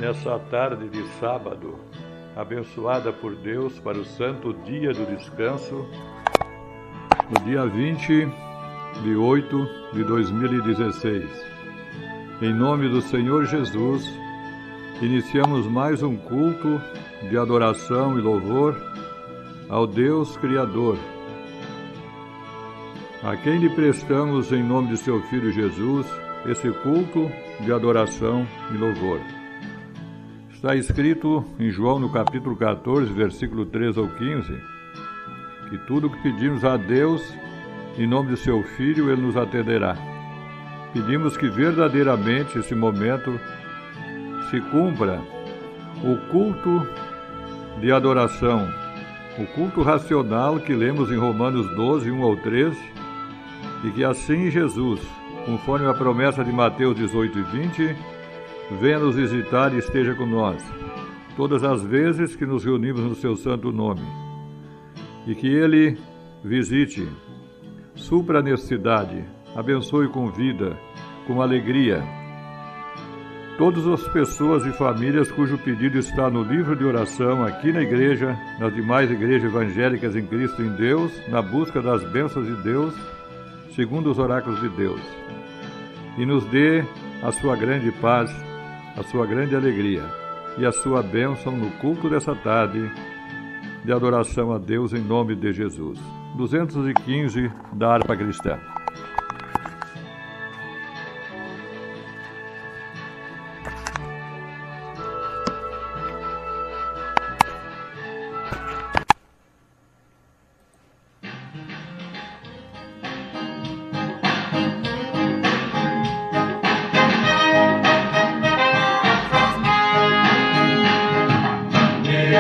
nessa tarde de sábado, abençoada por Deus para o santo dia do descanso, no dia 20 de 8 de 2016. Em nome do Senhor Jesus, iniciamos mais um culto de adoração e louvor ao Deus Criador, a quem lhe prestamos, em nome de seu Filho Jesus, esse culto de adoração e louvor. Está escrito em João, no capítulo 14, versículo 3 ao 15, que tudo o que pedimos a Deus, em nome de seu Filho, Ele nos atenderá. Pedimos que verdadeiramente esse momento se cumpra o culto de adoração, o culto racional que lemos em Romanos 12, 1 ao 13, e que assim Jesus, conforme a promessa de Mateus 18 e 20, venha nos visitar e esteja com nós, todas as vezes que nos reunimos no seu santo nome, e que Ele visite, supra a necessidade, abençoe com vida, com alegria, todas as pessoas e famílias cujo pedido está no livro de oração aqui na igreja, nas demais igrejas evangélicas em Cristo em Deus, na busca das bênçãos de Deus, segundo os oráculos de Deus, e nos dê a sua grande paz, a sua grande alegria e a sua bênção no culto dessa tarde de adoração a Deus em nome de Jesus. 215 da harpa cristã.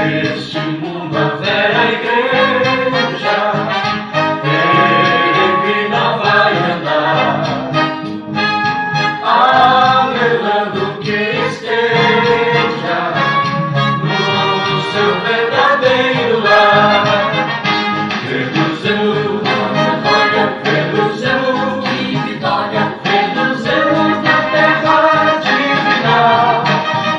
Neste mundo haverá igreja, peregrina vai andar, anelando que esteja no seu verdadeiro lar. Reduzemos a glória, reduzemos de vitória, reduzemos na terra divina, reduzemos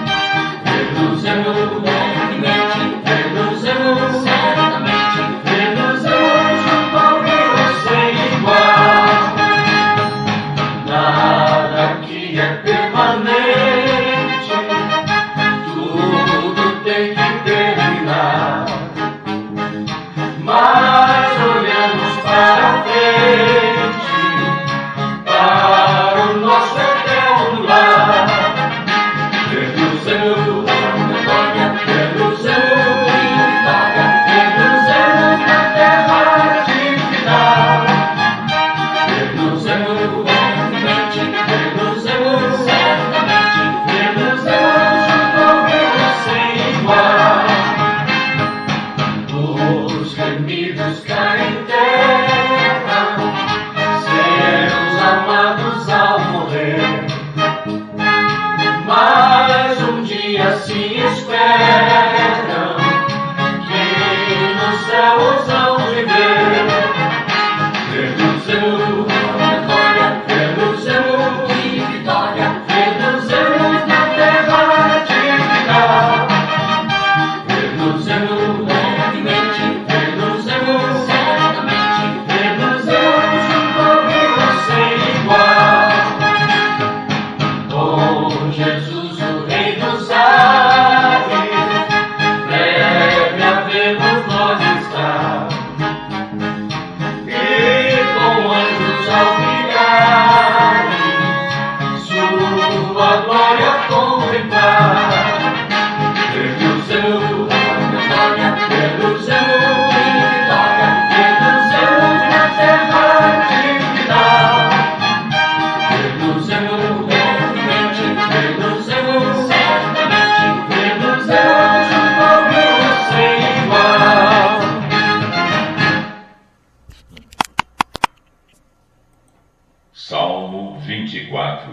Salmo 24.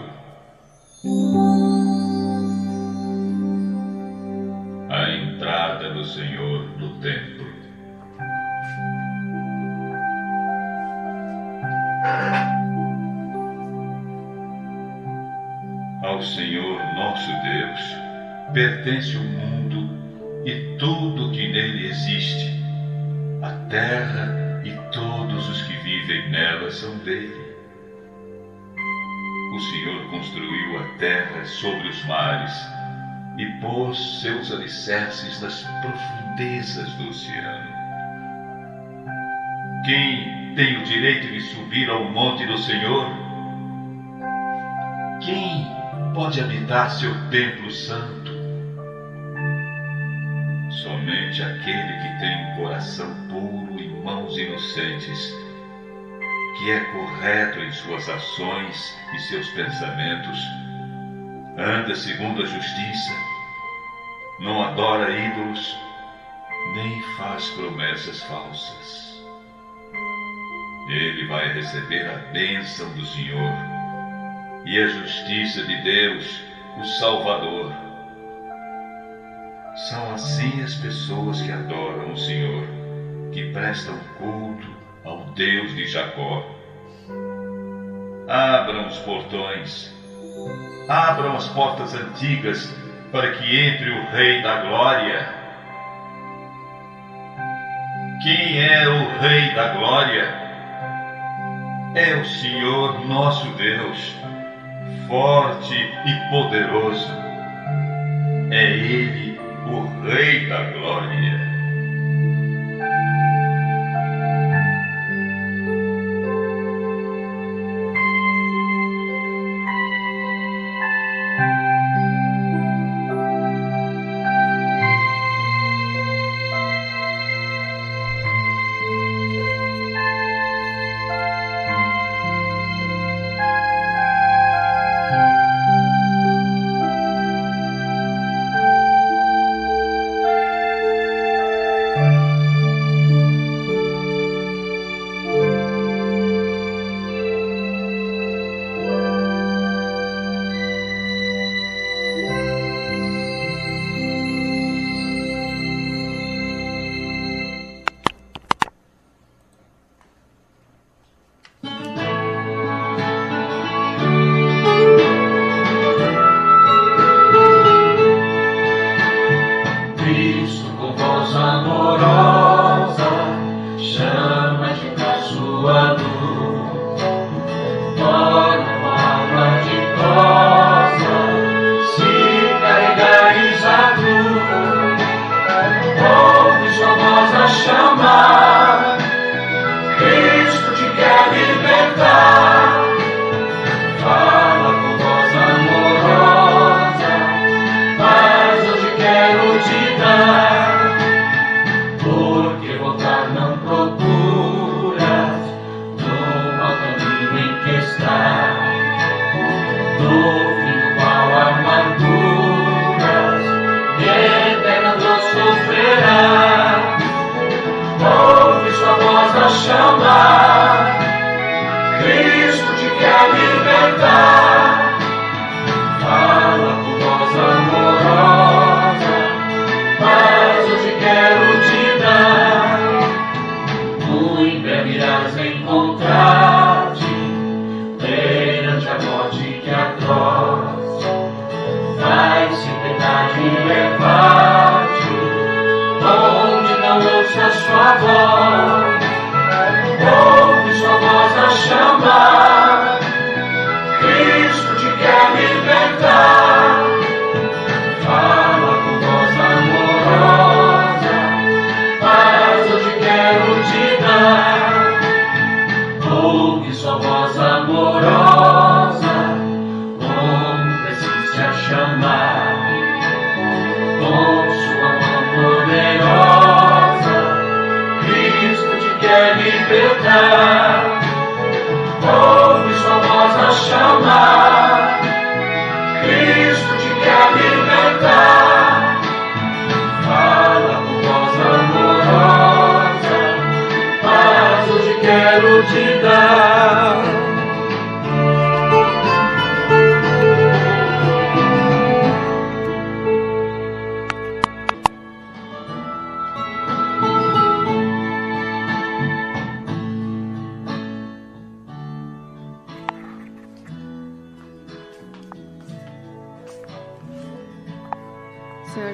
A entrada do Senhor no templo. Ao Senhor nosso Deus, pertence o mundo e tudo que nele existe. A terra e todos os que vivem nela são dele. O Senhor construiu a terra sobre os mares e pôs seus alicerces nas profundezas do oceano. Quem tem o direito de subir ao monte do Senhor? Quem pode habitar seu templo santo? Somente aquele que tem um coração puro e mãos inocentes, que é correto em suas ações e seus pensamentos, anda segundo a justiça, não adora ídolos, nem faz promessas falsas. Ele vai receber a bênção do Senhor e a justiça de Deus, o Salvador. São assim as pessoas que adoram o Senhor, que prestam culto ao Deus de Jacó. Abram os portões, abram as portas antigas, para que entre o Rei da Glória. Quem é o Rei da Glória? É o Senhor nosso Deus, forte e poderoso. É Ele o Rei da Glória.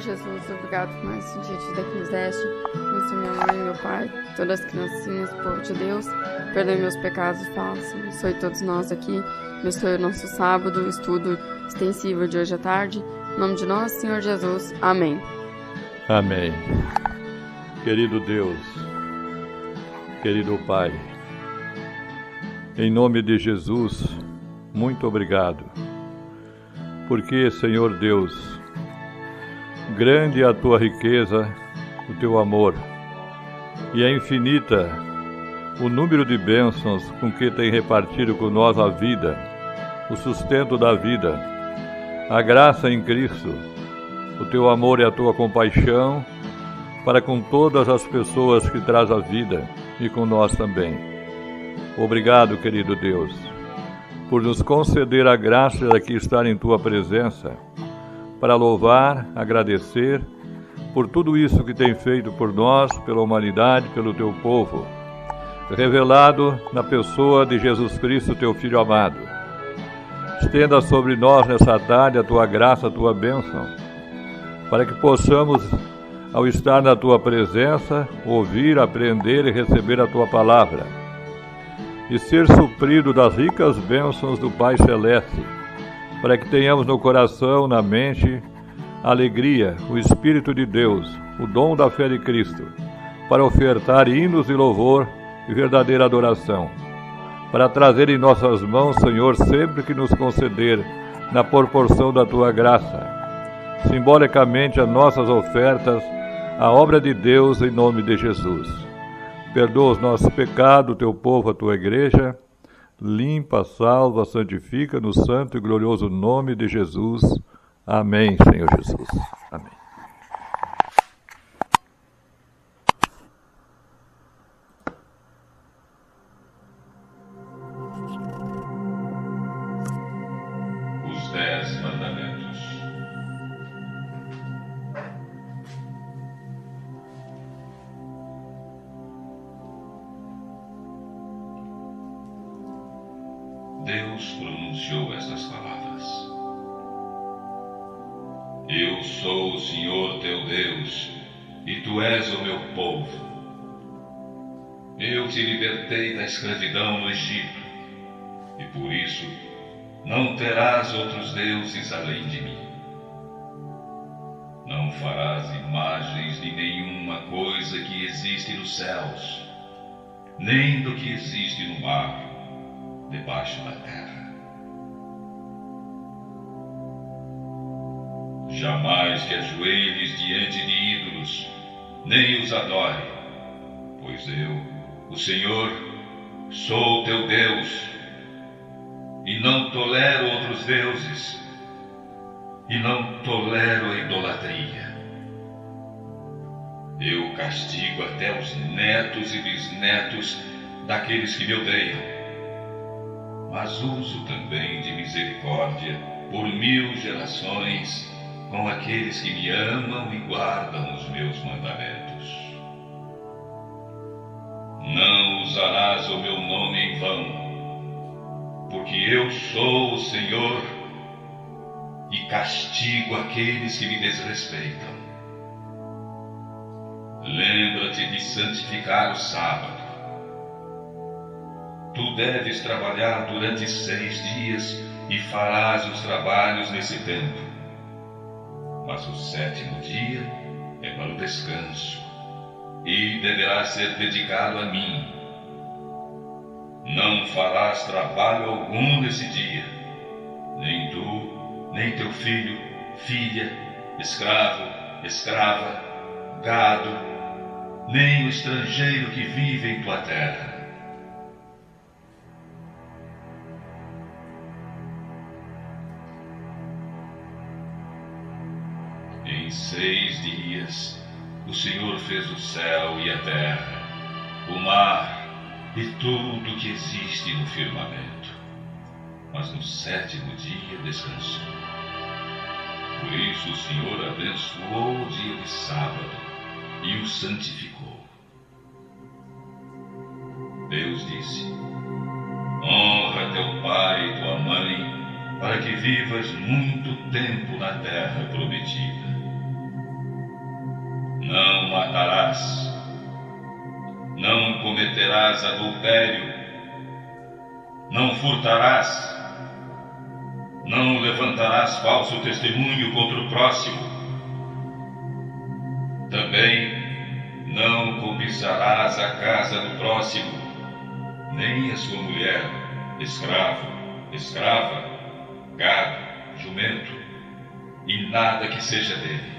Jesus, obrigado por mais um dia de vida que nos deste. Abençoe minha mãe, meu pai, todas as criancinhas, povo de Deus. Perdoe meus pecados e falsos. Abençoe todos nós aqui. Abençoe o nosso sábado, estudo extensivo de hoje à tarde. Em nome de nosso Senhor Jesus. Amém. Amém. Querido Deus, querido Pai, em nome de Jesus, muito obrigado. Porque, Senhor Deus, grande é a tua riqueza, o teu amor, e é infinita o número de bênçãos com que tem repartido com nós a vida, o sustento da vida, a graça em Cristo, o teu amor e a tua compaixão para com todas as pessoas que traz a vida e com nós também. Obrigado, querido Deus, por nos conceder a graça de aqui estar em tua presença, para louvar, agradecer por tudo isso que tem feito por nós, pela humanidade, pelo teu povo, revelado na pessoa de Jesus Cristo, teu Filho amado. Estenda sobre nós nessa tarde a tua graça, a tua bênção, para que possamos, ao estar na tua presença, ouvir, aprender e receber a tua palavra, e ser suprido das ricas bênçãos do Pai Celeste, para que tenhamos no coração, na mente, a alegria, o Espírito de Deus, o dom da fé de Cristo, para ofertar hinos de louvor e verdadeira adoração, para trazer em nossas mãos, Senhor, sempre que nos conceder, na proporção da tua graça, simbolicamente as nossas ofertas, a obra de Deus em nome de Jesus. Perdoa os nossos pecados, o teu povo, a tua igreja, limpa, salva, santifica no santo e glorioso nome de Jesus. Amém, Senhor Jesus. Amém. Os 10 Mandamentos. Deus pronunciou estas palavras: Eu sou o Senhor teu Deus, e tu és o meu povo. Eu te libertei da escravidão no Egito, e por isso não terás outros deuses além de mim. Não farás imagens de nenhuma coisa que existe nos céus, nem do que existe no mar, debaixo da terra. Jamais te ajoelhes diante de ídolos, nem os adore, pois eu, o Senhor, sou teu Deus, e não tolero outros deuses, e não tolero a idolatria. Eu castigo até os netos e bisnetos daqueles que me odeiam, mas uso também de misericórdia por 1000 gerações com aqueles que me amam e guardam os meus mandamentos. Não usarás o meu nome em vão, porque eu sou o Senhor e castigo aqueles que me desrespeitam. Lembra-te de santificar o sábado. Tu deves trabalhar durante 6 dias e farás os trabalhos nesse tempo. Mas o 7º dia é para o descanso, e deverá ser dedicado a mim. Não farás trabalho algum nesse dia, nem tu, nem teu filho, filha, escravo, escrava, gado, nem o estrangeiro que vive em tua terra. Em 6 dias, o Senhor fez o céu e a terra, o mar e tudo que existe no firmamento. Mas no 7º dia descansou. Por isso o Senhor abençoou o dia de sábado e o santificou. Deus disse: Honra teu pai e tua mãe, para que vivas muito tempo na terra prometida. Não matarás. Não cometerás adultério. Não furtarás. Não levantarás falso testemunho contra o próximo. Também não cobiçarás a casa do próximo, nem a sua mulher, escravo, escrava, gado, jumento, e nada que seja dele.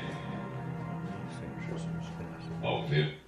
Ao ver.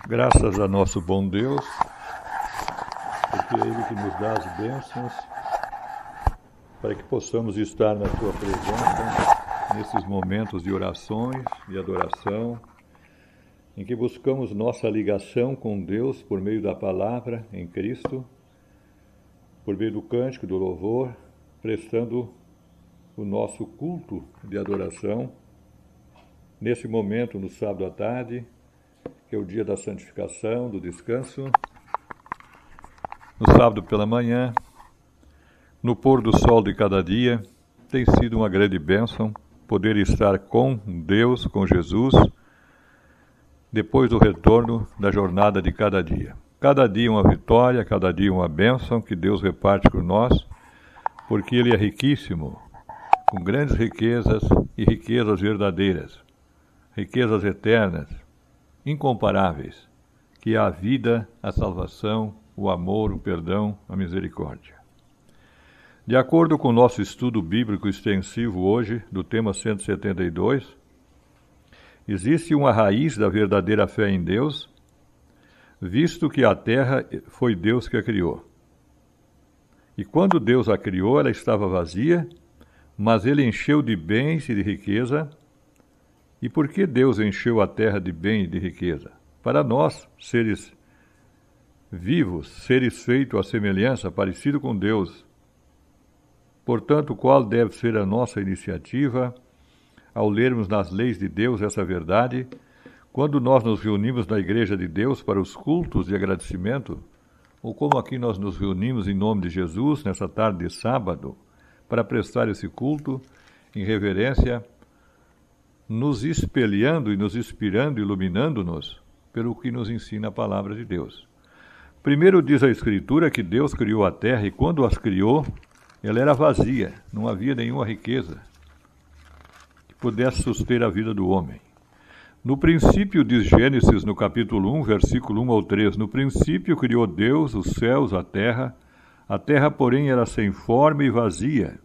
Graças a nosso bom Deus, porque é Ele que nos dá as bênçãos para que possamos estar na Sua presença nesses momentos de orações e adoração, em que buscamos nossa ligação com Deus por meio da palavra em Cristo, por meio do cântico, do louvor, prestando o nosso culto de adoração nesse momento, no sábado à tarde, que é o dia da santificação, do descanso, no sábado pela manhã, no pôr do sol de cada dia. Tem sido uma grande bênção poder estar com Deus, com Jesus, depois do retorno da jornada de cada dia. Cada dia uma vitória, cada dia uma bênção que Deus reparte por nós, porque Ele é riquíssimo, com grandes riquezas e riquezas verdadeiras, riquezas eternas, incomparáveis, que é a vida, a salvação, o amor, o perdão, a misericórdia. De acordo com o nosso estudo bíblico extensivo hoje, do tema 172, existe uma raiz da verdadeira fé em Deus, visto que a terra foi Deus que a criou. E quando Deus a criou, ela estava vazia, mas ele encheu de bens e de riqueza. E por que Deus encheu a terra de bem e de riqueza? Para nós, seres vivos, seres feitos à semelhança, parecido com Deus. Portanto, qual deve ser a nossa iniciativa ao lermos nas leis de Deus essa verdade, quando nós nos reunimos na Igreja de Deus para os cultos de agradecimento, ou como aqui nós nos reunimos em nome de Jesus, nessa tarde de sábado, para prestar esse culto em reverência, nos espelhando e nos inspirando, iluminando-nos pelo que nos ensina a palavra de Deus. Primeiro diz a Escritura que Deus criou a terra e quando as criou, ela era vazia, não havia nenhuma riqueza que pudesse suster a vida do homem. No princípio, diz Gênesis, no capítulo 1, versículo 1 ao 3, no princípio criou Deus os céus, a terra, porém, era sem forma e vazia.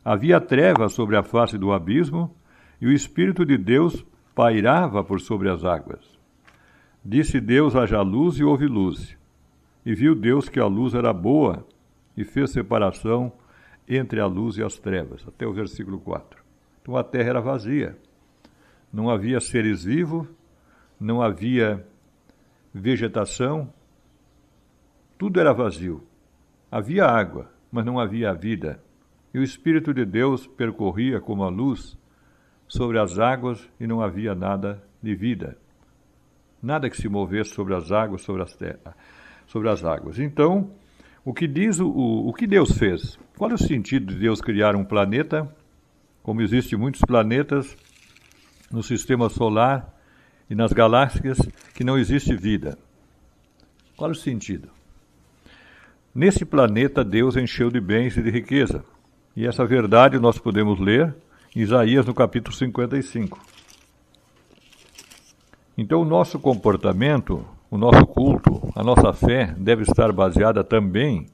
Havia trevas sobre a face do abismo, e o Espírito de Deus pairava por sobre as águas. Disse Deus: haja luz, e houve luz. E viu Deus que a luz era boa, e fez separação entre a luz e as trevas. Até o versículo 4. Então a terra era vazia. Não havia seres vivos, não havia vegetação, tudo era vazio. Havia água, mas não havia vida. E o Espírito de Deus percorria como a luz sobre as águas e não havia nada de vida. Nada que se movesse sobre as águas, sobre as águas. Então, o que diz o que Deus fez? Qual é o sentido de Deus criar um planeta? Como existem muitos planetas no sistema solar e nas galáxias que não existe vida. Qual é o sentido? Nesse planeta, Deus encheu de bens e de riqueza. E essa verdade nós podemos ler em Isaías, no capítulo 55. Então, o nosso comportamento, o nosso culto, a nossa fé deve estar baseada também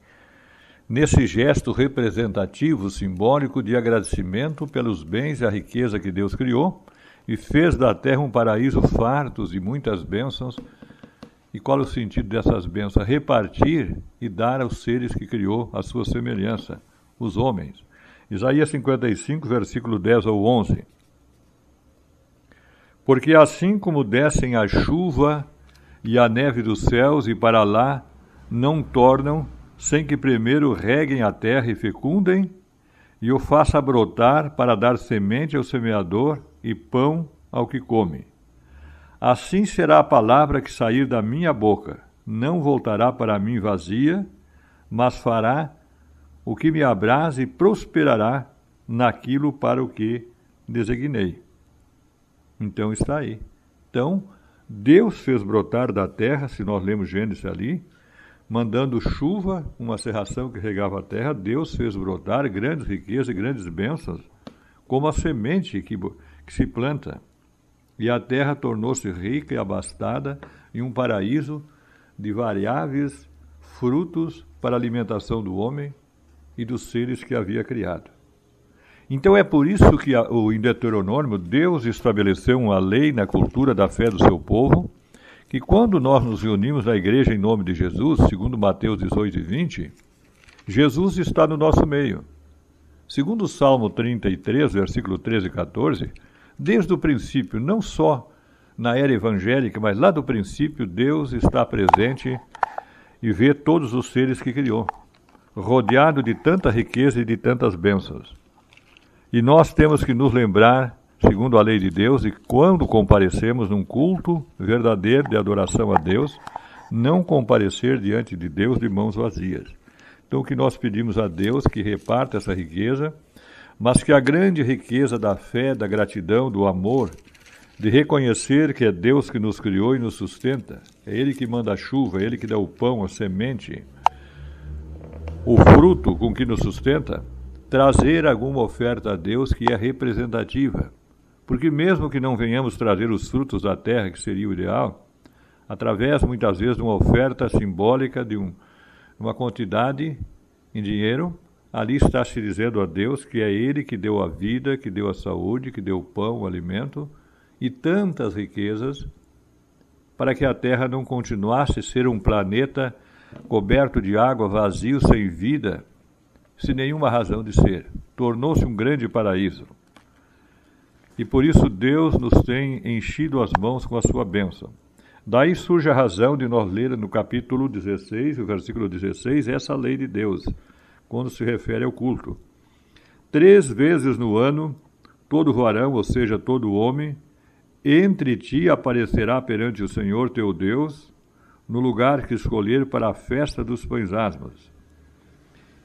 nesse gesto representativo, simbólico de agradecimento pelos bens e a riqueza que Deus criou e fez da terra um paraíso farto de muitas bênçãos. E qual é o sentido dessas bênçãos? Repartir e dar aos seres que criou a sua semelhança, os homens. Isaías 55, versículo 10 ao 11. Porque assim como descem a chuva e a neve dos céus e para lá não tornam, sem que primeiro reguem a terra e fecundem, e o faça brotar para dar semente ao semeador e pão ao que come. Assim será a palavra que sair da minha boca, não voltará para mim vazia, mas fará o que me abrase e prosperará naquilo para o que designei. Então está aí. Então, Deus fez brotar da terra, se nós lemos Gênesis ali, mandando chuva, uma cerração que regava a terra, Deus fez brotar grandes riquezas e grandes bênçãos, como a semente que se planta. E a terra tornou-se rica e abastada em um paraíso de variáveis frutos para a alimentação do homem e dos seres que havia criado. Então é por isso que em Deuteronômio Deus estabeleceu uma lei na cultura da fé do seu povo, que quando nós nos reunimos na igreja em nome de Jesus, segundo Mateus 18 e 20, Jesus está no nosso meio. Segundo o Salmo 33, versículo 13 e 14, desde o princípio, não só na era evangélica, mas lá do princípio, Deus está presente e vê todos os seres que criou, rodeado de tanta riqueza e de tantas bênçãos. E nós temos que nos lembrar, segundo a lei de Deus, e quando comparecemos num culto verdadeiro de adoração a Deus, não comparecer diante de Deus de mãos vazias. Então o que nós pedimos a Deus que reparta essa riqueza, mas que a grande riqueza da fé, da gratidão, do amor, de reconhecer que é Deus que nos criou e nos sustenta, é Ele que manda a chuva, é Ele que dá o pão, a semente, o fruto com que nos sustenta, trazer alguma oferta a Deus que é representativa. Porque mesmo que não venhamos trazer os frutos da terra, que seria o ideal, através, muitas vezes, de uma oferta simbólica de uma quantidade em dinheiro, ali está se dizendo a Deus que é Ele que deu a vida, que deu a saúde, que deu o pão, o alimento e tantas riquezas para que a Terra não continuasse a ser um planeta coberto de água, vazio, sem vida, sem nenhuma razão de ser. Tornou-se um grande paraíso. E por isso Deus nos tem enchido as mãos com a sua bênção. Daí surge a razão de nós ler no capítulo 16, o versículo 16, essa lei de Deus, quando se refere ao culto. 3 vezes no ano, todo varão, ou seja, todo homem, entre ti aparecerá perante o Senhor teu Deus, no lugar que escolher para a festa dos pães asmos,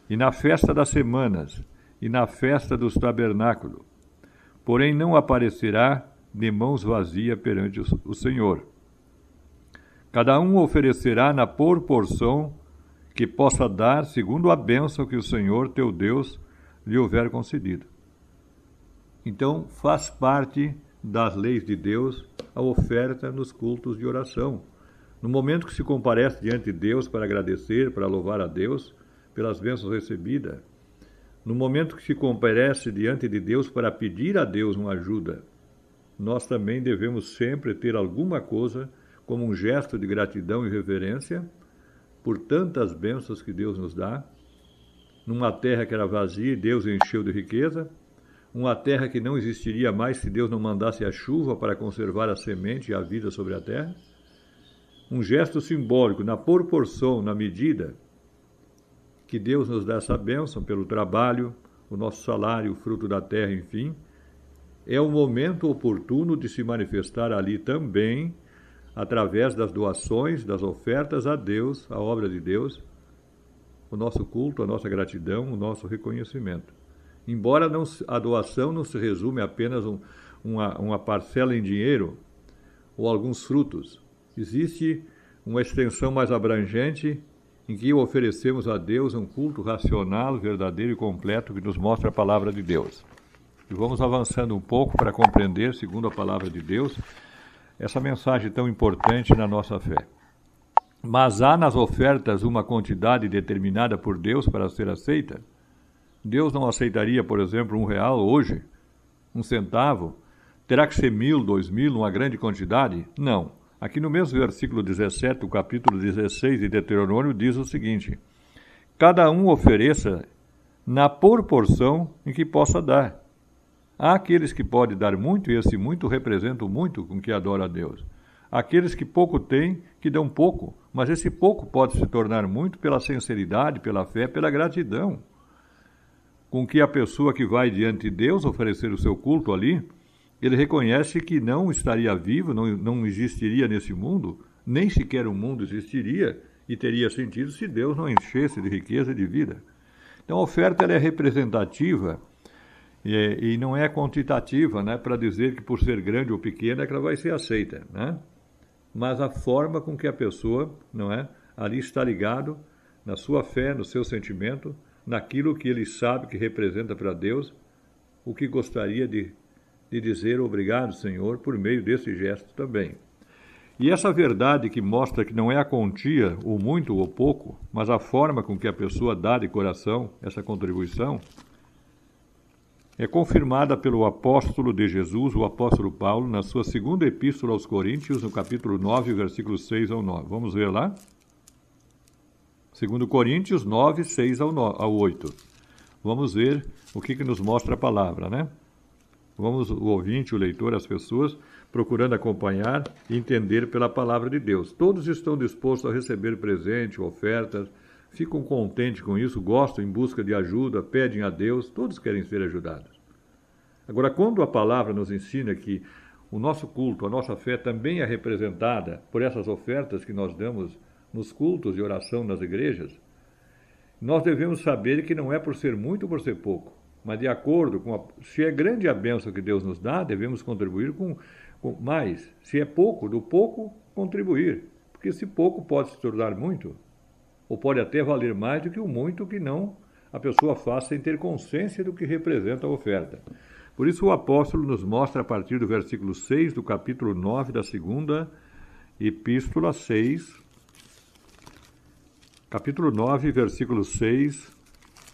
e na festa das semanas, e na festa dos tabernáculos. Porém não aparecerá de mãos vazias perante o Senhor. Cada um oferecerá na proporção que possa dar, segundo a bênção que o Senhor teu Deus lhe houver concedido. Então, faz parte das leis de Deus a oferta nos cultos de oração. No momento que se comparece diante de Deus para agradecer, para louvar a Deus pelas bênçãos recebidas, no momento que se comparece diante de Deus para pedir a Deus uma ajuda, nós também devemos sempre ter alguma coisa como um gesto de gratidão e reverência por tantas bênçãos que Deus nos dá, numa terra que era vazia e Deus encheu de riqueza, uma terra que não existiria mais se Deus não mandasse a chuva para conservar a semente e a vida sobre a terra, um gesto simbólico, na proporção, na medida que Deus nos dá essa bênção pelo trabalho, o nosso salário, o fruto da terra, enfim, é o momento oportuno de se manifestar ali também, através das doações, das ofertas a Deus, a obra de Deus, o nosso culto, a nossa gratidão, o nosso reconhecimento. Embora a doação não se resume a apenas uma parcela em dinheiro ou alguns frutos, existe uma extensão mais abrangente em que oferecemos a Deus um culto racional, verdadeiro e completo que nos mostra a palavra de Deus. E vamos avançando um pouco para compreender, segundo a palavra de Deus, essa mensagem tão importante na nossa fé. Mas há nas ofertas uma quantidade determinada por Deus para ser aceita? Deus não aceitaria, por exemplo, R$1 hoje, 1 centavo? Terá que ser 1.000, 2.000, uma grande quantidade? Não. Aqui no mesmo versículo 17, o capítulo 16 de Deuteronômio diz o seguinte: cada um ofereça na proporção em que possa dar. Há aqueles que podem dar muito, e esse muito representa o muito com que adora a Deus. Há aqueles que pouco têm, que dão pouco, mas esse pouco pode se tornar muito pela sinceridade, pela fé, pela gratidão. Com que a pessoa que vai diante de Deus oferecer o seu culto ali, ele reconhece que não estaria vivo, não existiria nesse mundo, nem sequer o mundo existiria e teria sentido se Deus não enchesse de riqueza e de vida. Então a oferta ela é representativa e não é quantitativa, né, para dizer que por ser grande ou pequena é que ela vai ser aceita, né? Mas a forma com que a pessoa, não é, ali está ligado na sua fé, no seu sentimento, naquilo que ele sabe que representa para Deus, o que gostaria de dizer obrigado, Senhor, por meio desse gesto também. E essa verdade que mostra que não é a quantia, o muito ou pouco, mas a forma com que a pessoa dá de coração essa contribuição, é confirmada pelo apóstolo de Jesus, o apóstolo Paulo, na sua segunda epístola aos Coríntios, no capítulo 9, versículos 6 ao 9. Vamos ver lá? 2 Coríntios 9, 6 ao 8. Vamos ver o que nos mostra a palavra, né? Vamos, o ouvinte, o leitor, as pessoas, procurando acompanhar e entender pela palavra de Deus. Todos estão dispostos a receber presente, ofertas, ficam contentes com isso, gostam, em busca de ajuda, pedem a Deus, todos querem ser ajudados. Agora, quando a palavra nos ensina que o nosso culto, a nossa fé também é representada por essas ofertas que nós damos nos cultos de oração nas igrejas, nós devemos saber que não é por ser muito ou por ser pouco, mas de acordo com se é grande a bênção que Deus nos dá, devemos contribuir com mais. Se é pouco, do pouco, contribuir. Porque esse pouco pode se tornar muito, ou pode até valer mais do que o muito que não a pessoa faz sem ter consciência do que representa a oferta. Por isso o apóstolo nos mostra, a partir do versículo 6 do capítulo 9 da segunda Epístola 6, capítulo 9, versículo 6,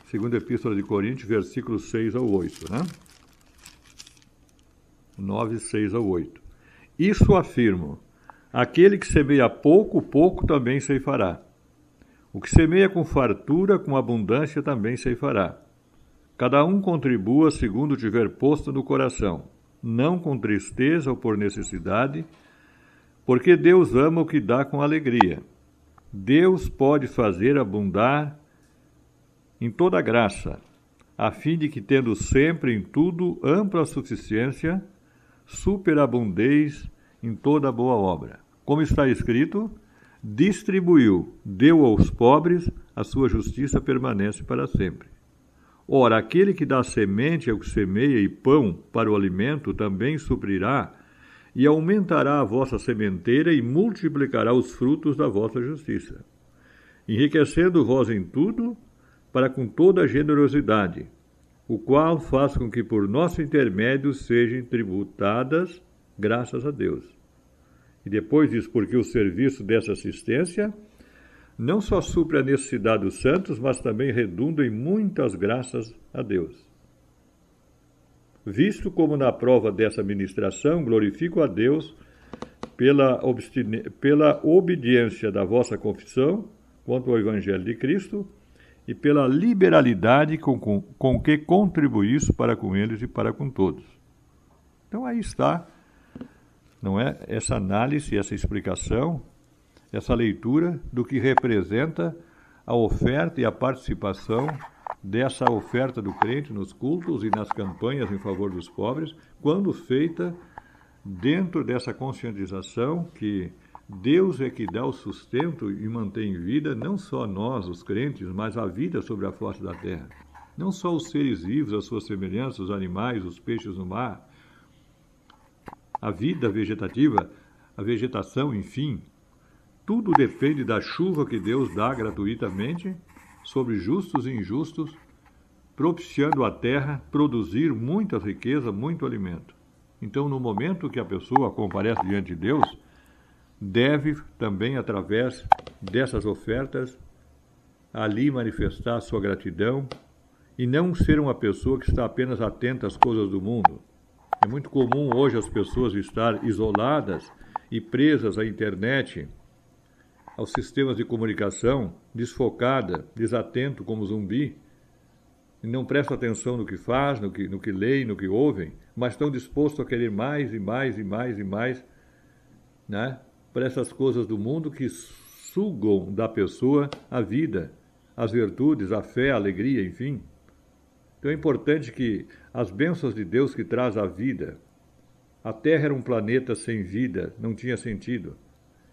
segunda Epístola de Coríntios, versículos 6 ao 8, né? 9, 6 ao 8. Isso afirmo, aquele que semeia pouco, pouco também ceifará. O que semeia com fartura, com abundância também ceifará. Cada um contribua segundo tiver posto no coração, não com tristeza ou por necessidade, porque Deus ama o que dá com alegria. Deus pode fazer abundar em toda graça, a fim de que, tendo sempre em tudo ampla suficiência, superabundeis em toda boa obra. Como está escrito, distribuiu, deu aos pobres, a sua justiça permanece para sempre. Ora, aquele que dá semente ao que semeia e pão para o alimento também suprirá e aumentará a vossa sementeira e multiplicará os frutos da vossa justiça, enriquecendo vós em tudo, para com toda generosidade, o qual faz com que por nosso intermédio sejam tributadas graças a Deus. E depois diz, porque o serviço dessa assistência não só supre a necessidade dos santos, mas também redunda em muitas graças a Deus. Visto como na prova dessa ministração glorifico a Deus pela obediência da vossa confissão quanto ao Evangelho de Cristo e pela liberalidade com que contribuís para com eles e para com todos. Então aí está, não é, essa análise, essa explicação, essa leitura do que representa a oferta e a participação dessa oferta do crente nos cultos e nas campanhas em favor dos pobres, quando feita dentro dessa conscientização que Deus é que dá o sustento e mantém em vida não só nós, os crentes, mas a vida sobre a face da terra. Não só os seres vivos, as suas semelhanças, os animais, os peixes no mar, a vida vegetativa, a vegetação, enfim. Tudo depende da chuva que Deus dá gratuitamente sobre justos e injustos, propiciando a terra produzir muita riqueza, muito alimento. Então, no momento que a pessoa comparece diante de Deus, deve também, através dessas ofertas, ali manifestar a sua gratidão e não ser uma pessoa que está apenas atenta às coisas do mundo. É muito comum hoje as pessoas estar isoladas e presas à internet, aos sistemas de comunicação, desfocada, desatento como zumbi, e não prestam atenção no que faz, no que leem, no que ouvem, mas estão dispostos a querer mais e mais e mais e mais, né, para essas coisas do mundo que sugam da pessoa a vida, as virtudes, a fé, a alegria, enfim. Então é importante que as bênçãos de Deus que traz a vida, a Terra era um planeta sem vida, não tinha sentido.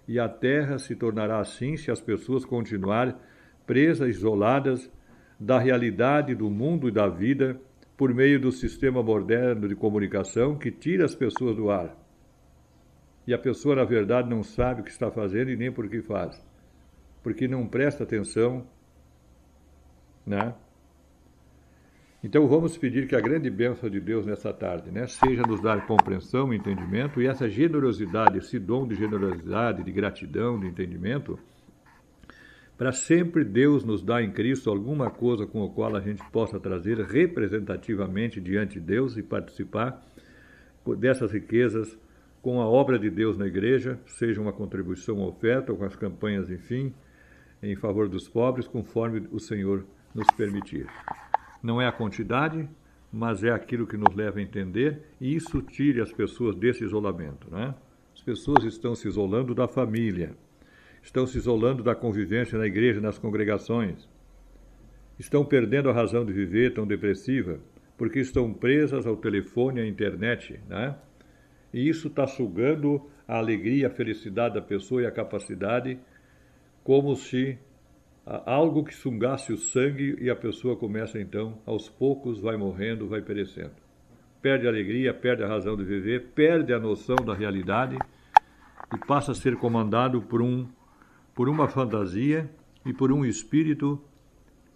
E a Terra se tornará assim se as pessoas continuarem presas, isoladas da realidade do mundo e da vida por meio do sistema moderno de comunicação que tira as pessoas do ar. E a pessoa, na verdade, não sabe o que está fazendo e nem por que faz, porque não presta atenção, né? Então vamos pedir que a grande bênção de Deus nessa tarde, né, seja nos dar compreensão, entendimento, e essa generosidade, esse dom de generosidade, de gratidão, de entendimento, para sempre Deus nos dar em Cristo alguma coisa com a qual a gente possa trazer representativamente diante de Deus e participar dessas riquezas com a obra de Deus na igreja, seja uma contribuição ou oferta, ou com as campanhas, enfim, em favor dos pobres, conforme o Senhor nos permitir. Não é a quantidade, mas é aquilo que nos leva a entender, e isso tire as pessoas desse isolamento, né? As pessoas estão se isolando da família, estão se isolando da convivência na igreja, nas congregações, estão perdendo a razão de viver, tão depressiva, porque estão presas ao telefone, à internet, né? E isso está sugando a alegria, a felicidade da pessoa e a capacidade, como se algo que sugasse o sangue, e a pessoa começa então, aos poucos, vai morrendo, vai perecendo. Perde a alegria, perde a razão de viver, perde a noção da realidade e passa a ser comandado por uma fantasia e por um espírito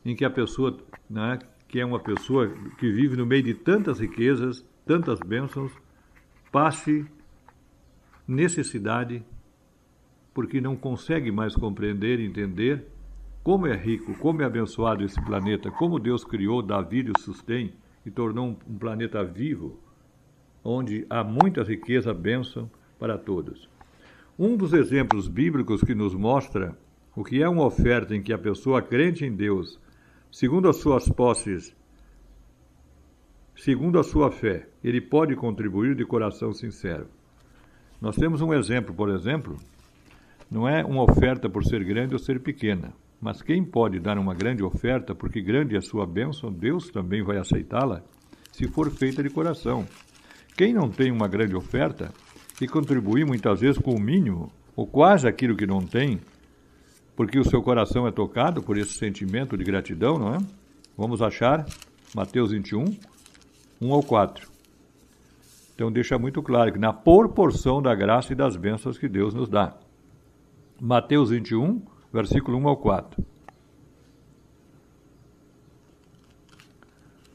em que a pessoa, né, que é uma pessoa que vive no meio de tantas riquezas, tantas bênçãos, passe necessidade porque não consegue mais compreender e entender como é rico, como é abençoado esse planeta, como Deus criou, dá vida e o sustém e tornou um planeta vivo, onde há muita riqueza, bênção para todos. Um dos exemplos bíblicos que nos mostra o que é uma oferta em que a pessoa crente em Deus, segundo as suas posses, segundo a sua fé, ele pode contribuir de coração sincero. Nós temos um exemplo, por exemplo, não é uma oferta por ser grande ou ser pequena, mas quem pode dar uma grande oferta, porque grande é a sua bênção, Deus também vai aceitá-la, se for feita de coração. Quem não tem uma grande oferta e contribuir muitas vezes com o mínimo, ou quase aquilo que não tem, porque o seu coração é tocado por esse sentimento de gratidão, não é? Vamos achar Mateus 21, 1 ao 4. Então deixa muito claro que na proporção da graça e das bênçãos que Deus nos dá. Mateus 21, versículo 1 ao 4.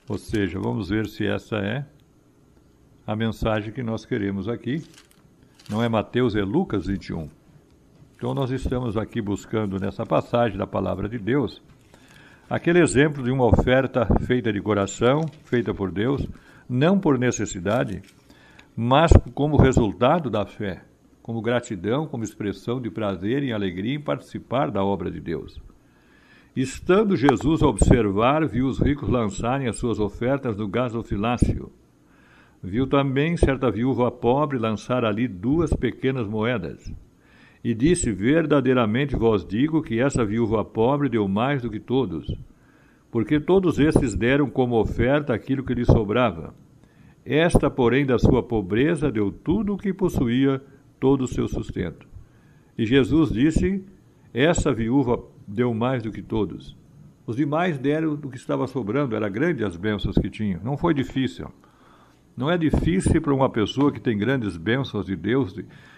Ou seja, vamos ver se essa é a mensagem que nós queremos aqui. Não é Mateus, é Lucas 21. Então nós estamos aqui buscando nessa passagem da palavra de Deus aquele exemplo de uma oferta feita de coração, feita por Deus, não por necessidade, mas como resultado da fé, como gratidão, como expressão de prazer e alegria em participar da obra de Deus. Estando Jesus a observar, viu os ricos lançarem as suas ofertas no gasofilácio. Viu também certa viúva pobre lançar ali 2 pequenas moedas. E disse, verdadeiramente vos digo que essa viúva pobre deu mais do que todos, porque todos estes deram como oferta aquilo que lhes sobrava. Esta, porém, da sua pobreza, deu tudo o que possuía, todo o seu sustento. E Jesus disse, essa viúva deu mais do que todos. Os demais deram do que estava sobrando, era grande as bênçãos que tinham, não foi difícil. Não é difícil para uma pessoa que tem grandes bênçãos de Deus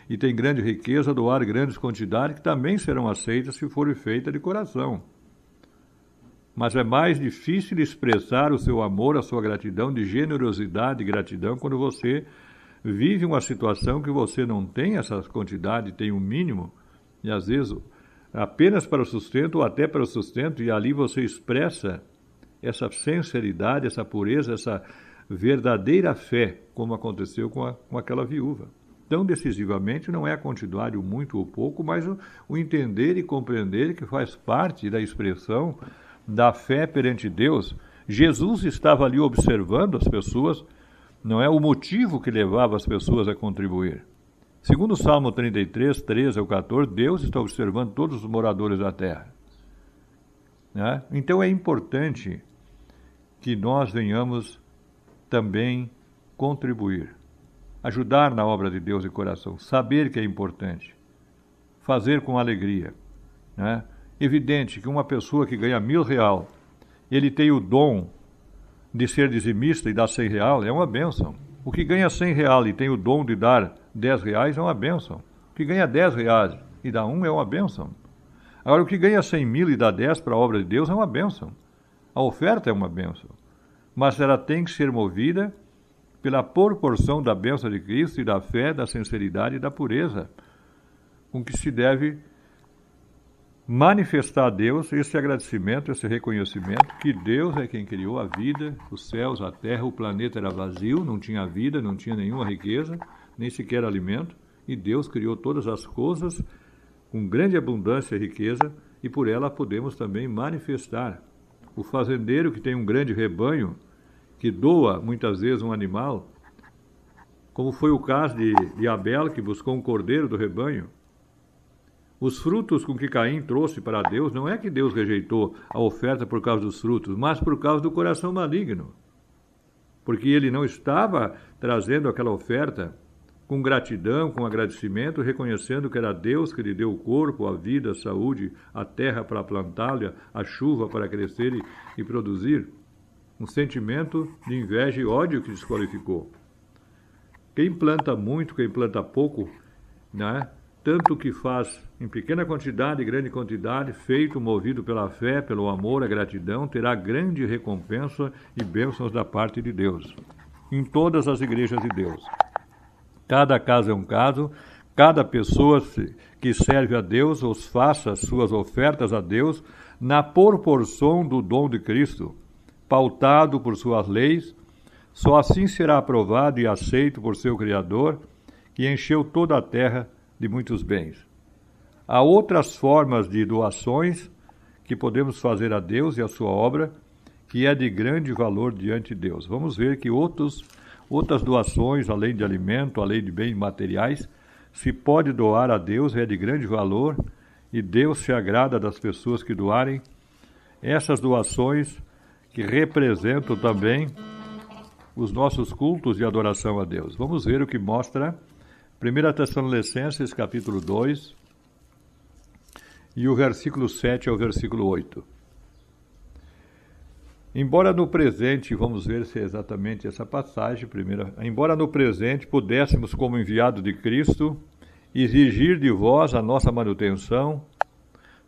e tem grande riqueza doar grandes quantidades que também serão aceitas se forem feitas de coração. Mas é mais difícil expressar o seu amor, a sua gratidão, de generosidade e gratidão quando você vive uma situação que você não tem essa quantidade, tem um mínimo, e às vezes apenas para o sustento ou até para o sustento, e ali você expressa essa sinceridade, essa pureza, essa verdadeira fé, como aconteceu com aquela viúva. Tão decisivamente não é a quantidade, o muito ou pouco, mas o entender e compreender que faz parte da expressão da fé perante Deus. Jesus estava ali observando as pessoas, não é o motivo que levava as pessoas a contribuir. Segundo o Salmo 33, 13 ao 14, Deus está observando todos os moradores da terra. Né? Então é importante que nós venhamos também contribuir, ajudar na obra de Deus de coração, saber que é importante, fazer com alegria. Né? Evidente que uma pessoa que ganha R$1.000, ele tem o dom de ser dizimista e dar R$100, é uma bênção. O que ganha R$100 e tem o dom de dar R$10 é uma bênção. O que ganha R$10 e dá 1 é uma bênção. Agora, o que ganha 100.000 e dá 10 para a obra de Deus é uma bênção. A oferta é uma bênção. Mas ela tem que ser movida pela proporção da bênção de Cristo e da fé, da sinceridade e da pureza, com que se deve manifestar a Deus esse agradecimento, esse reconhecimento que Deus é quem criou a vida, os céus, a terra, o planeta era vazio, não tinha vida, não tinha nenhuma riqueza, nem sequer alimento, e Deus criou todas as coisas com grande abundância e riqueza, e por ela podemos também manifestar. O fazendeiro que tem um grande rebanho, que doa muitas vezes um animal, como foi o caso de Abel, que buscou um cordeiro do rebanho. Os frutos com que Caim trouxe para Deus, não é que Deus rejeitou a oferta por causa dos frutos, mas por causa do coração maligno. Porque ele não estava trazendo aquela oferta com gratidão, com agradecimento, reconhecendo que era Deus que lhe deu o corpo, a vida, a saúde, a terra para plantá-la, a chuva para crescer e produzir. Um sentimento de inveja e ódio que desqualificou. Quem planta muito, quem planta pouco, né? Tanto que faz em pequena quantidade e grande quantidade, feito, movido pela fé, pelo amor, a gratidão, terá grande recompensa e bênçãos da parte de Deus. Em todas as igrejas de Deus. Cada caso é um caso, cada pessoa que serve a Deus, ou faça suas ofertas a Deus na proporção do dom de Cristo, pautado por suas leis, só assim será aprovado e aceito por seu Criador, que encheu toda a terra de muitos bens. Há outras formas de doações que podemos fazer a Deus e a sua obra, que é de grande valor diante de Deus. Vamos ver que outras doações, além de alimento, além de bens materiais, se pode doar a Deus, é de grande valor, e Deus se agrada das pessoas que doarem essas doações, que representam também os nossos cultos de adoração a Deus. Vamos ver o que mostra 1 Tessalonicenses, capítulo 2, e o versículo 7 ao versículo 8. Embora no presente, vamos ver se é exatamente essa passagem, embora no presente pudéssemos, como enviado de Cristo, exigir de vós a nossa manutenção,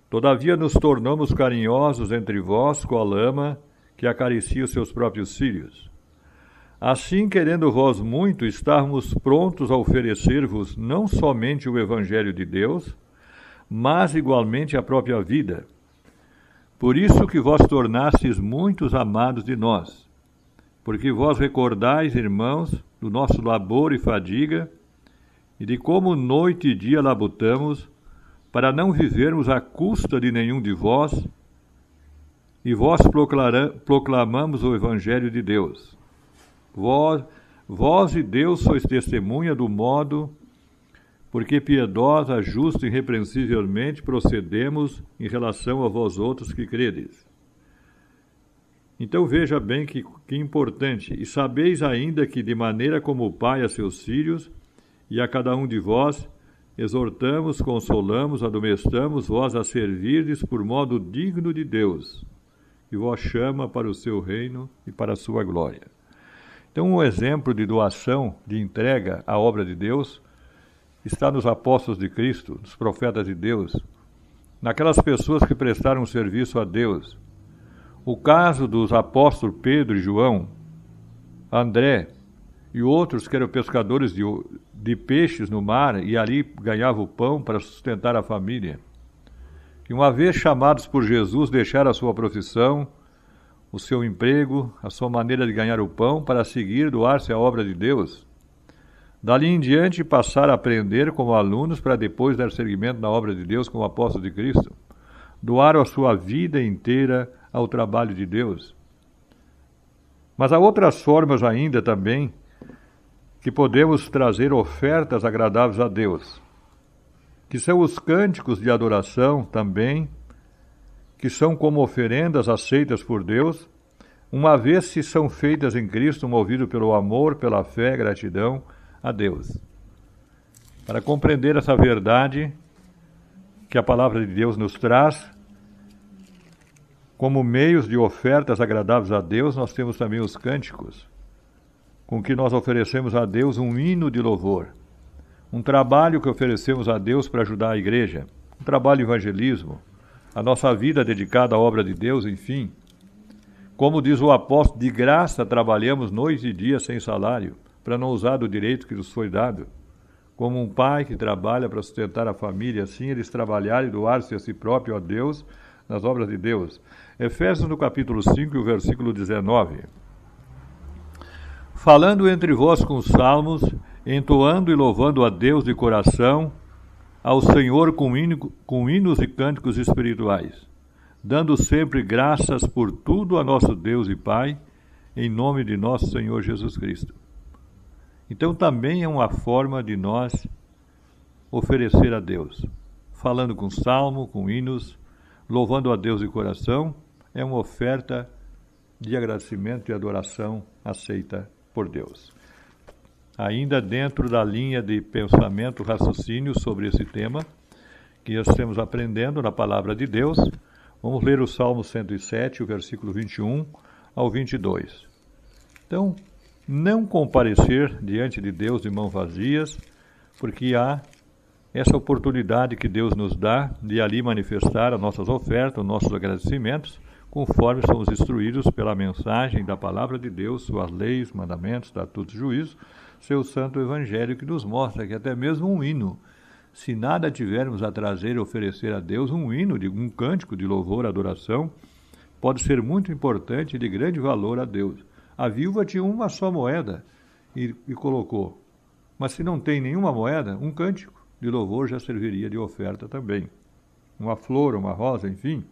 todavia nos tornamos carinhosos entre vós com a lama que acaricia os seus próprios filhos. Assim, querendo vós muito, estávamos prontos a oferecer-vos não somente o Evangelho de Deus, mas igualmente a própria vida. Por isso que vós tornastes muitos amados de nós, porque vós recordais, irmãos, do nosso labor e fadiga, e de como noite e dia labutamos, para não vivermos à custa de nenhum de vós, e vós proclamamos o Evangelho de Deus. Vós e Deus sois testemunha do modo, porque piedosa, justa e irrepreensivelmente procedemos em relação a vós outros que credes. Então veja bem que importante. E sabeis ainda que de maneira como o Pai a seus filhos, e a cada um de vós, exortamos, consolamos, admoestamos vós a servirdes por modo digno de Deus, que vós chama para o seu reino e para a sua glória. Então um exemplo de doação, de entrega à obra de Deus, está nos apóstolos de Cristo, nos profetas de Deus, naquelas pessoas que prestaram serviço a Deus. O caso dos apóstolos Pedro e João, André e outros que eram pescadores de peixes no mar e ali ganhavam pão para sustentar a família, que uma vez chamados por Jesus deixaram a sua profissão, o seu emprego, a sua maneira de ganhar o pão para seguir, doar-se à obra de Deus. Dali em diante passar a aprender como alunos para depois dar seguimento na obra de Deus como apóstolos de Cristo. Doaram a sua vida inteira ao trabalho de Deus. Mas há outras formas ainda também que podemos trazer ofertas agradáveis a Deus, que são os cânticos de adoração também, que são como oferendas aceitas por Deus, uma vez se são feitas em Cristo, movido pelo amor, pela fé, gratidão a Deus. Para compreender essa verdade que a palavra de Deus nos traz, como meios de ofertas agradáveis a Deus, nós temos também os cânticos, com que nós oferecemos a Deus um hino de louvor, um trabalho que oferecemos a Deus para ajudar a igreja, um trabalho de evangelismo, a nossa vida dedicada à obra de Deus, enfim. Como diz o apóstolo, de graça trabalhamos noite e dia sem salário, para não usar do direito que nos foi dado. Como um pai que trabalha para sustentar a família, assim eles trabalharem e doar-se a si próprio a Deus nas obras de Deus. Efésios no capítulo 5 e o versículo 19. Falando entre vós com salmos, entoando e louvando a Deus de coração, ao Senhor com hinos e cânticos espirituais, dando sempre graças por tudo a nosso Deus e Pai, em nome de nosso Senhor Jesus Cristo. Então também é uma forma de nós oferecer a Deus, falando com salmo, com hinos, louvando a Deus de coração, é uma oferta de agradecimento e adoração aceita por Deus. Ainda dentro da linha de pensamento, raciocínio sobre esse tema, que nós estamos aprendendo na palavra de Deus, vamos ler o Salmo 107, o versículo 21 ao 22. Então, não comparecer diante de Deus de mãos vazias, porque há essa oportunidade que Deus nos dá de ali manifestar as nossas ofertas, os nossos agradecimentos, conforme somos instruídos pela mensagem da palavra de Deus, suas leis, mandamentos, estatutos, juízos, seu santo evangelho, que nos mostra que até mesmo um hino Se nada tivermos a trazer e oferecer a Deus, um hino, um cântico de louvor, adoração, pode ser muito importante e de grande valor a Deus. A viúva tinha uma só moeda e colocou. Mas se não tem nenhuma moeda, um cântico de louvor já serviria de oferta também. Uma flor, uma rosa, enfim.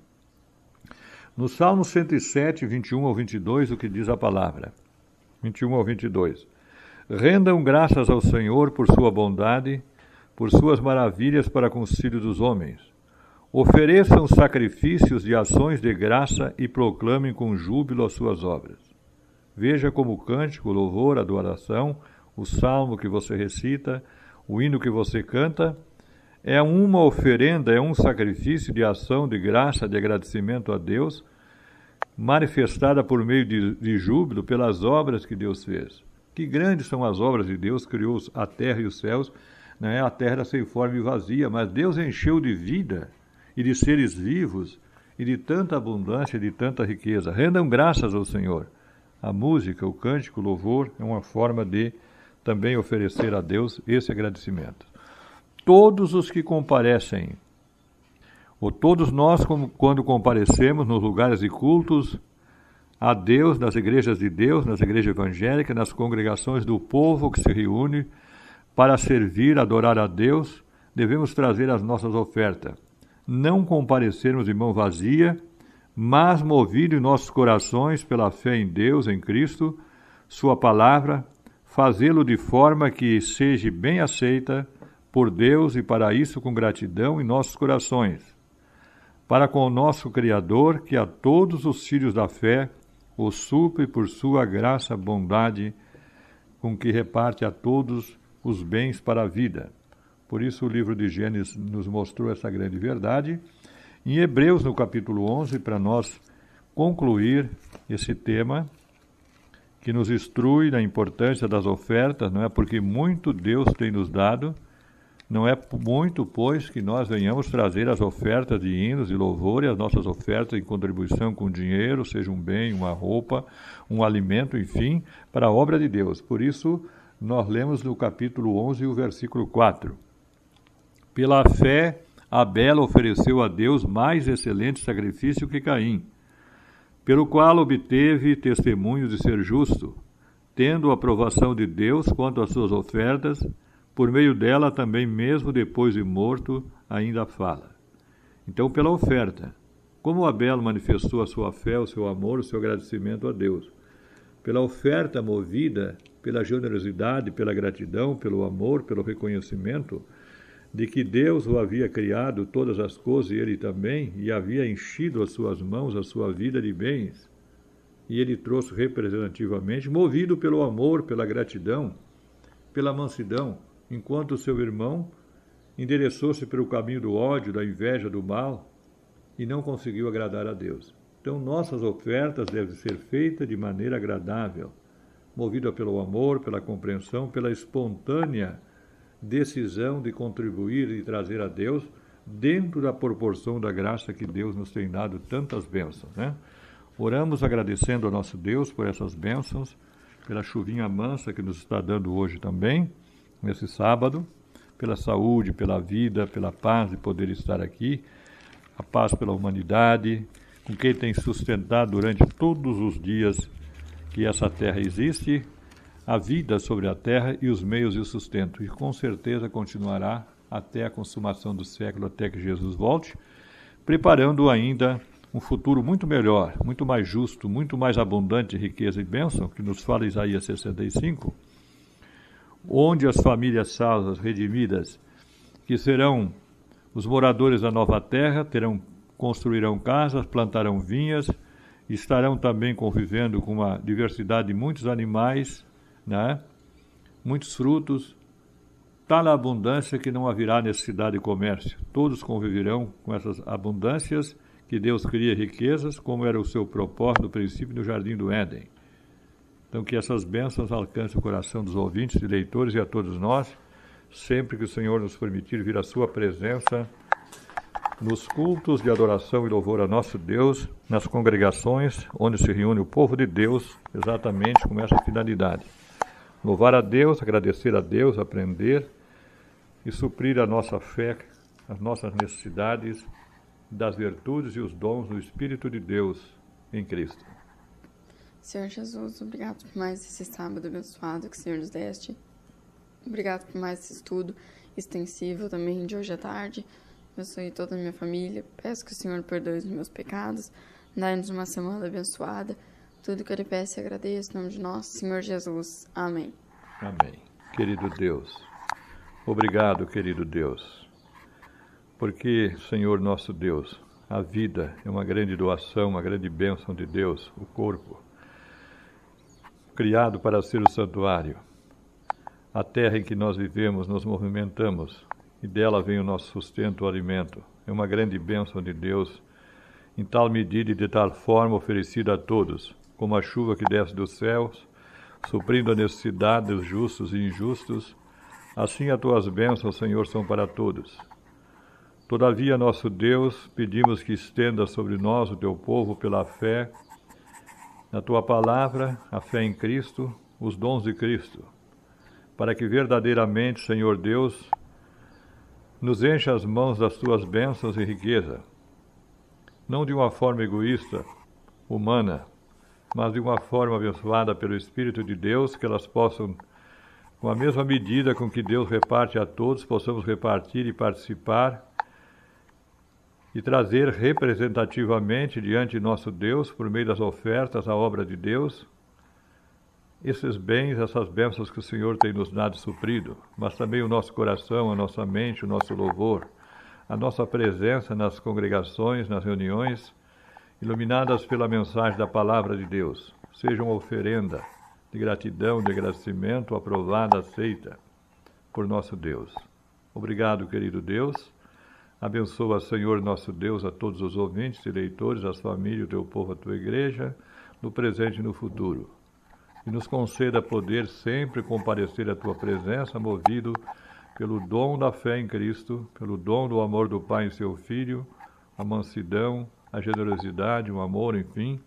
No Salmo 107, 21 ao 22, o que diz a palavra? 21 ao 22. Rendam graças ao Senhor por sua bondade, por suas maravilhas para com os filhos dos homens. Ofereçam sacrifícios de ações de graça e proclamem com júbilo as suas obras. Veja como o cântico, o louvor, a adoração, o salmo que você recita, o hino que você canta, é uma oferenda, é um sacrifício de ação, de graça, de agradecimento a Deus, manifestada por meio de júbilo pelas obras que Deus fez. Que grandes são as obras de Deus, criou a terra e os céus, né? A terra era sem forma e vazia, mas Deus encheu de vida e de seres vivos e de tanta abundância e de tanta riqueza. Rendam graças ao Senhor. A música, o cântico, o louvor é uma forma de também oferecer a Deus esse agradecimento. Todos os que comparecem, ou todos nós, quando comparecemos nos lugares de cultos a Deus, nas igrejas de Deus, nas igrejas evangélicas, nas congregações do povo que se reúne para servir, adorar a Deus, devemos trazer as nossas ofertas. Não comparecermos de mão vazia, mas movido em nossos corações pela fé em Deus, em Cristo, sua palavra, fazê-lo de forma que seja bem aceita por Deus e para isso com gratidão em nossos corações. Para com o nosso Criador, que a todos os filhos da fé o supre por sua graça, bondade, com que reparte a todos os bens para a vida. Por isso o livro de Gênesis nos mostrou essa grande verdade. Em Hebreus, no capítulo 11, para nós concluir esse tema, que nos instrui na importância das ofertas, não é? Porque muito Deus tem nos dado, não é muito, pois, que nós venhamos trazer as ofertas de hinos e louvor e as nossas ofertas em contribuição com dinheiro, seja um bem, uma roupa, um alimento, enfim, para a obra de Deus. Por isso, nós lemos no capítulo 11, o versículo 4. Pela fé, Abel ofereceu a Deus mais excelente sacrifício que Caim, pelo qual obteve testemunho de ser justo, tendo a aprovação de Deus quanto às suas ofertas. Por meio dela também, mesmo depois de morto, ainda fala. Então, pela oferta, como Abel manifestou a sua fé, o seu amor, o seu agradecimento a Deus. Pela oferta movida, pela generosidade, pela gratidão, pelo amor, pelo reconhecimento de que Deus o havia criado todas as coisas e ele também, e havia enchido as suas mãos, a sua vida de bens. E ele trouxe representativamente, movido pelo amor, pela gratidão, pela mansidão, enquanto o seu irmão endereçou-se pelo caminho do ódio, da inveja, do mal, e não conseguiu agradar a Deus. Então, nossas ofertas devem ser feitas de maneira agradável, movida pelo amor, pela compreensão, pela espontânea decisão de contribuir e trazer a Deus dentro da proporção da graça que Deus nos tem dado tantas bênçãos, né? Oramos agradecendo ao nosso Deus por essas bênçãos, pela chuvinha mansa que nos está dando hoje também, nesse sábado, pela saúde, pela vida, pela paz de poder estar aqui, a paz pela humanidade, com quem tem sustentado durante todos os dias que essa terra existe, a vida sobre a terra e os meios e o sustento, e com certeza continuará até a consumação do século, até que Jesus volte, preparando ainda um futuro muito melhor, muito mais justo, muito mais abundante de riqueza e bênção, que nos fala Isaías 65, onde as famílias salvas, redimidas, que serão os moradores da nova terra, construirão casas, plantarão vinhas, estarão também convivendo com uma diversidade de muitos animais, né? Muitos frutos, tal abundância que não haverá necessidade de comércio. Todos conviverão com essas abundâncias que Deus cria riquezas, como era o seu propósito no princípio no Jardim do Éden. Então, que essas bênçãos alcancem o coração dos ouvintes e leitores e a todos nós, sempre que o Senhor nos permitir vir à sua presença, nos cultos de adoração e louvor a nosso Deus, nas congregações onde se reúne o povo de Deus, exatamente com essa finalidade. Louvar a Deus, agradecer a Deus, aprender e suprir a nossa fé, as nossas necessidades, das virtudes e os dons do Espírito de Deus em Cristo. Senhor Jesus, obrigado por mais esse sábado abençoado que o Senhor nos deste. Obrigado por mais esse estudo extensivo também de hoje à tarde. Abençoe toda a minha família. Peço que o Senhor perdoe os meus pecados. Dai-nos uma semana abençoada. Tudo que eu lhe peço e agradeço em nome de nosso Senhor Jesus. Amém. Amém. Querido Deus, obrigado, querido Deus, porque, Senhor nosso Deus, a vida é uma grande doação, uma grande bênção de Deus, o corpo, criado para ser o santuário. A terra em que nós vivemos, nos movimentamos, e dela vem o nosso sustento, o alimento. É uma grande bênção de Deus, em tal medida e de tal forma oferecida a todos, como a chuva que desce dos céus, suprindo a necessidade dos justos e injustos, assim as tuas bênçãos, Senhor, são para todos. Todavia, nosso Deus, pedimos que estenda sobre nós, o teu povo, pela fé, na tua palavra, a fé em Cristo, os dons de Cristo, para que verdadeiramente, Senhor Deus, nos encha as mãos das tuas bênçãos e riqueza, não de uma forma egoísta, humana, mas de uma forma abençoada pelo Espírito de Deus, que elas possam, com a mesma medida com que Deus reparte a todos, possamos repartir e participar e trazer representativamente diante de nosso Deus, por meio das ofertas, a obra de Deus, esses bens, essas bênçãos que o Senhor tem nos dado suprido, mas também o nosso coração, a nossa mente, o nosso louvor, a nossa presença nas congregações, nas reuniões, iluminadas pela mensagem da palavra de Deus, seja uma oferenda de gratidão, de agradecimento, aprovada, aceita por nosso Deus. Obrigado, querido Deus. Abençoa, Senhor, nosso Deus, a todos os ouvintes e leitores, as famílias, o teu povo, a tua igreja, no presente e no futuro. E nos conceda poder sempre comparecer à tua presença, movido pelo dom da fé em Cristo, pelo dom do amor do Pai em seu Filho, a mansidão, a generosidade, o amor, enfim,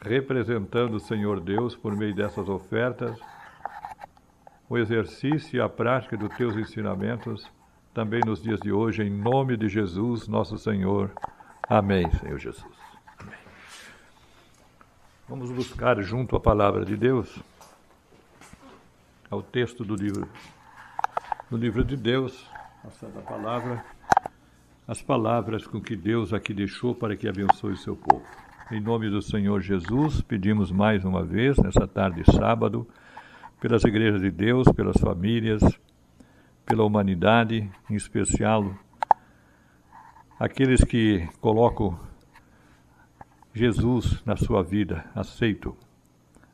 representando o Senhor Deus por meio dessas ofertas, o exercício e a prática dos teus ensinamentos, também nos dias de hoje, em nome de Jesus, nosso Senhor. Amém, Senhor Jesus. Amém. Vamos buscar junto a palavra de Deus, ao texto do livro de Deus, a Santa Palavra, as palavras com que Deus aqui deixou para que abençoe o seu povo. Em nome do Senhor Jesus, pedimos mais uma vez, nessa tarde de sábado, pelas igrejas de Deus, pelas famílias, pela humanidade, em especial aqueles que colocam Jesus na sua vida, aceitam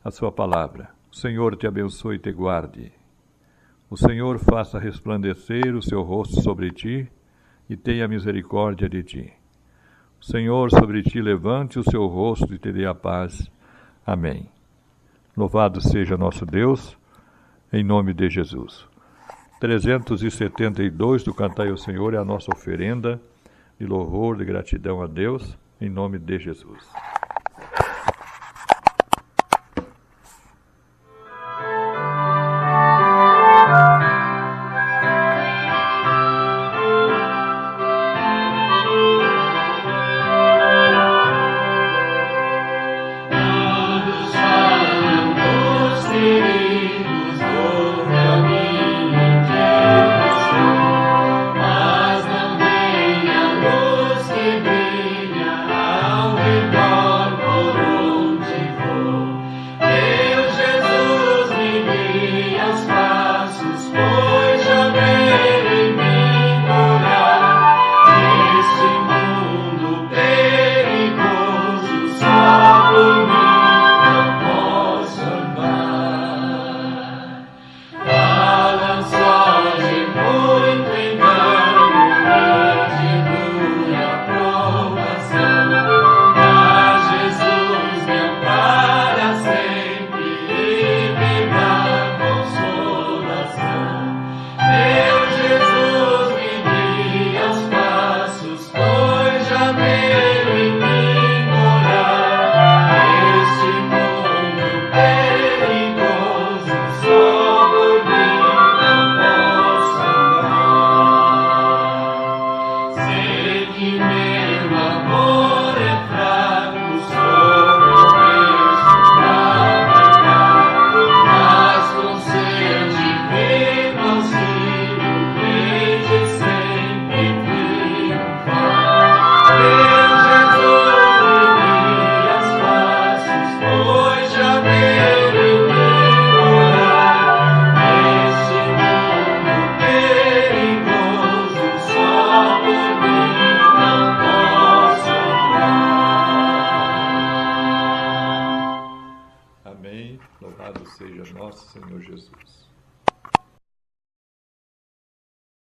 a sua palavra. O Senhor te abençoe e te guarde. O Senhor faça resplandecer o seu rosto sobre ti e tenha misericórdia de ti. O Senhor sobre ti levante o seu rosto e te dê a paz. Amém. Louvado seja nosso Deus, em nome de Jesus. 372 do Cantai ao Senhor é a nossa oferenda de louvor, de gratidão a Deus, em nome de Jesus. Mas não vem a luz que brilha ao redor. amor é fraco, sou preso pra pecar, mas com seu divino auxílio vem de sempre triunfar. Meu Jesus, me as passos, pois já nele vem morar. Neste mundo perigoso, só por mim não posso andar. Amém. Louvado seja nosso Senhor Jesus.